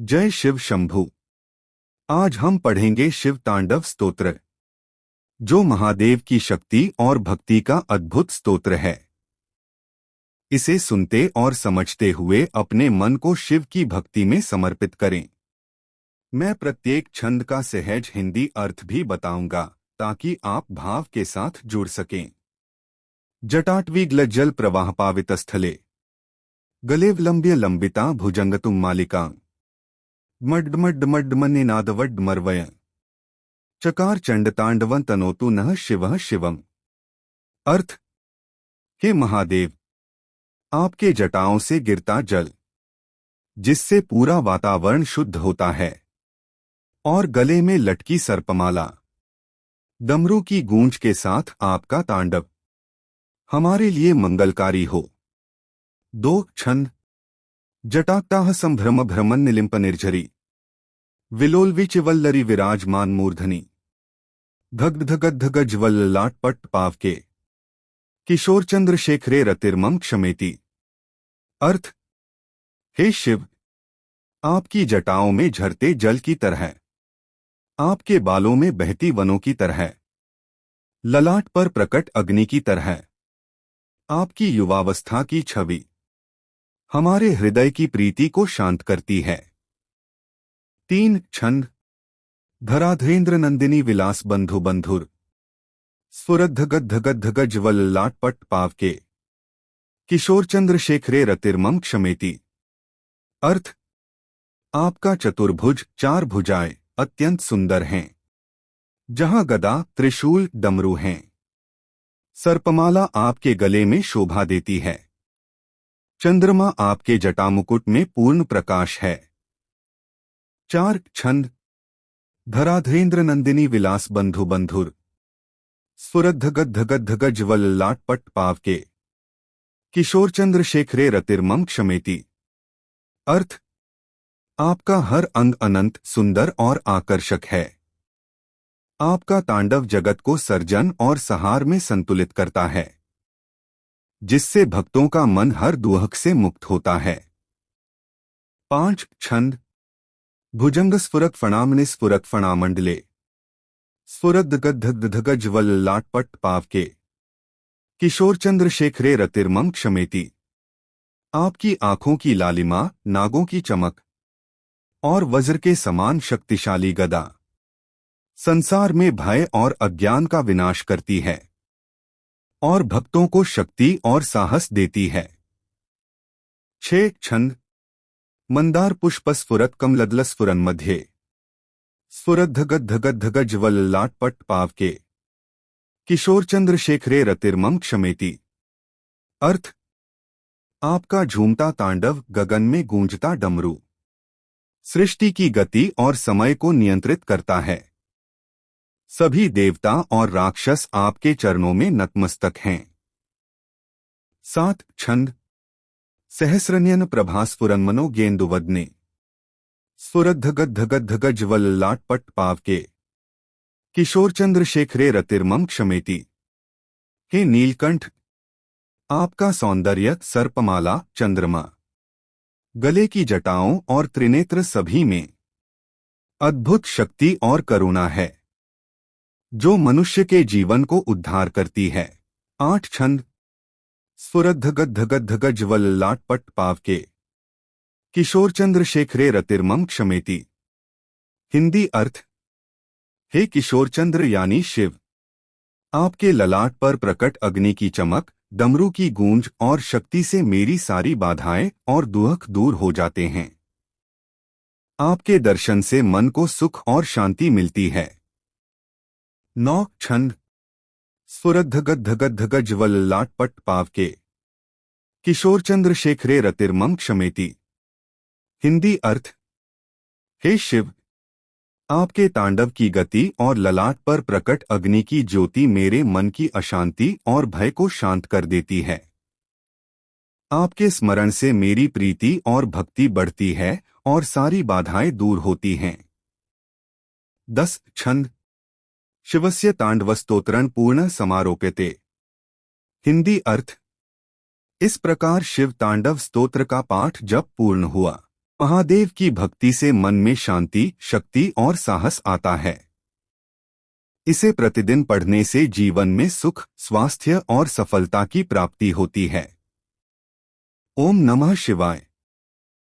जय शिव शंभु। आज हम पढ़ेंगे शिव तांडव स्तोत्र, जो महादेव की शक्ति और भक्ति का अद्भुत स्तोत्र है। इसे सुनते और समझते हुए अपने मन को शिव की भक्ति में समर्पित करें। मैं प्रत्येक छंद का सहज हिंदी अर्थ भी बताऊंगा ताकि आप भाव के साथ जुड़ सकें। जटाटवीग्ल जल प्रवाह पावितस्थले गलेवलंब्य लंबिता भुजंगतुम मालिका मड्डमड्डमड्डमनिनादवड्डमर्वय चकार चंडतांडवं तनोतु नः शिवः शिवम्। अर्थ: हे महादेव, आपके जटाओं से गिरता जल, जिससे पूरा वातावरण शुद्ध होता है, और गले में लटकी सर्पमाला, डमरू की गूंज के साथ आपका तांडव हमारे लिए मंगलकारी हो। 2 छंद। जटाक्ताः संभ्रम भ्रमण निलिंप निर्झरी विलोलविचिवल्लरी विराजमान मूर्धनि धगधगधगज्वल्ललाटपट पावके किशोर चंद्रशेखरे रतिर्मम क्षमेति। अर्थ: हे शिव, आपकी जटाओं में झरते जल की तरह, आपके बालों में बहती वनों की तरह, ललाट पर प्रकट अग्नि की तरह आपकी युवावस्था की छवि हमारे हृदय की प्रीति को शांत करती है। 3 छंद। धराधरेन्द्र नंदिनी विलास बंधु बंधुर स्फुरद्धगद्धगद्धगज्वल्ललाटपट पावके किशोर चंद्रशेखरे रतिर्मम क्षमेति। अर्थ: आपका चतुर्भुज 4 भुजाएं अत्यंत सुंदर हैं, जहां गदा, त्रिशूल, डमरू हैं। सर्पमाला आपके गले में शोभा देती है। चंद्रमा आपके जटामुकुट में पूर्ण प्रकाश है। 4 छंद। धराधरेन्द्र नंदिनी विलास बंधु बंधुर स्फुरद्धगद्धगद्धगज्वल्ललाटपट पावके किशोर चंद्रशेखरे रतिर्मम क्षमेति। अर्थ: आपका हर अंग अनंत, सुंदर और आकर्षक है। आपका तांडव जगत को सर्जन और सहार में संतुलित करता है, जिससे भक्तों का मन हर दुहक से मुक्त होता है। 5 छंद। भुजंग स्फुरक फणामनि स्फुरक फणामंडले स्फुरद्धगद्धगज्वल्ललाटपट पावके किशोर चंद्रशेखरे रतिर्मम क्षमेति। आपकी आंखों की लालिमा, नागों की चमक और वज्र के समान शक्तिशाली गदा संसार में भय और अज्ञान का विनाश करती है और भक्तों को शक्ति और साहस देती है। 6 छंद। मंदार पुष्प स्फुरत कमलदल स्फुरन मध्ये स्फुरद्धगद्धगद्धगज्वल्ललाटपट पावके किशोर चंद्रशेखरे रतिर्मम क्षमेति। अर्थ: आपका झूमता तांडव, गगन में गूंजता डमरू सृष्टि की गति और समय को नियंत्रित करता है। सभी देवता और राक्षस आपके चरणों में नतमस्तक हैं। 7 छंद। सहस्रनयन प्रभास्फुरन्मनो गेन्दुवदने स्फुरद्धगद्धगद्धगज्वल्ललाटपट पावके किशोर चंद्रशेखरे रतिर्मम क्षमेति। हे नीलकंठ, आपका सौंदर्य, सर्पमाला, चंद्रमा, गले की जटाओं और त्रिनेत्र सभी में अद्भुत शक्ति और करुणा है, जो मनुष्य के जीवन को उद्धार करती है। 8 छंद। स्फुरद्धगद्धगद्धगज्वल्ललाटपट पावके किशोर चंद्रशेखरे रतिर्मम क्षमेति। हिंदी अर्थ: हे किशोर चंद्र यानी शिव, आपके ललाट पर प्रकट अग्नि की चमक, डमरू की गूंज और शक्ति से मेरी सारी बाधाएं और दुख दूर हो जाते हैं। आपके दर्शन से मन को सुख और शांति मिलती है। 9 छंद। स्फुरद्धगद्धगद्धगज्वल्ललाटपट पावके किशोर चंद्रशेखरे रतिर्मम क्षमेति। हिंदी अर्थ: हे शिव, आपके तांडव की गति और ललाट पर प्रकट अग्नि की ज्योति मेरे मन की अशांति और भय को शांत कर देती है। आपके स्मरण से मेरी प्रीति और भक्ति बढ़ती है और सारी बाधाएं दूर होती हैं। 10 छंद। शिवस्य तांडवस्तोत्रं पूर्ण समारोप्यते। हिंदी अर्थ: इस प्रकार शिव तांडव स्तोत्र का पाठ जब पूर्ण हुआ, महादेव की भक्ति से मन में शांति, शक्ति और साहस आता है। इसे प्रतिदिन पढ़ने से जीवन में सुख, स्वास्थ्य और सफलता की प्राप्ति होती है। ओम नमः शिवाय।